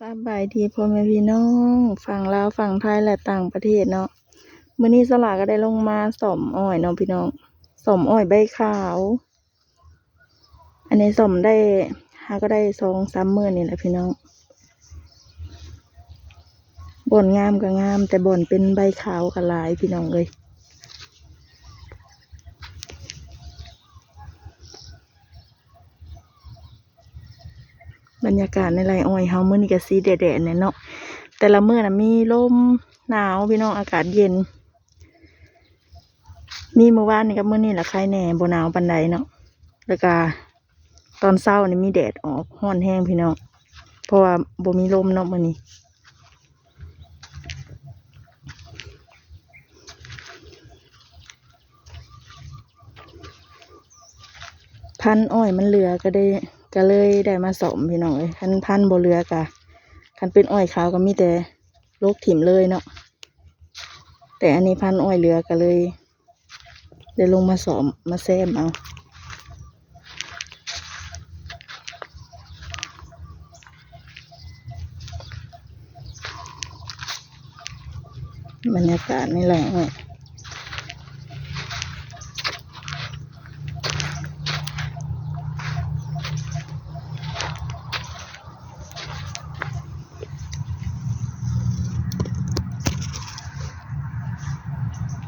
สบายดีพ่อแม่พี่น้องฝั่งลาวฝั่งไทยและต่างประเทศเนาะมื้อนี้สลาก็ได้ลงมาสอมอ้อยเนาะพี่น้องสอมอ้อยใบขาวอันนี้สอมได้ก็ได้2-3 มื้อนี่แหละพี่น้องบ่อนงามก็งามแต่บ่อนเป็นใบขาวก็หลายพี่น้องเลยบรรยากาศในไร่อ้อยเฮามื้อนี้ก็สีแดดๆเนี่ยเนาะแต่ละมื้อน่ะมีลมหนาวพี่น้องอากาศเย็นมีเมื่อวานนี่กับมื้อนี้ล่ะใครแหน่บ่หนาวปานใดเนาะแล้วก็ตอนเช้านี่มีแดดออกร้อนแห้งพี่น้องเพราะว่าบ่มีลมเนาะมื้อนี้พันธุ์อ้อยมันเหลือก็เลยได้มาสอมพี่น้องเอ้ยพันธุ์บ่เหลือกะคันเป็นอ้อยขาวก็มีแต่โลกถิ่มเลยเนาะแต่อันนี้พันธุ์อ้อยเหลือก็เลยได้ลงมาสอมมาแซมเอาบรรยากาศนี่แหละอ้อย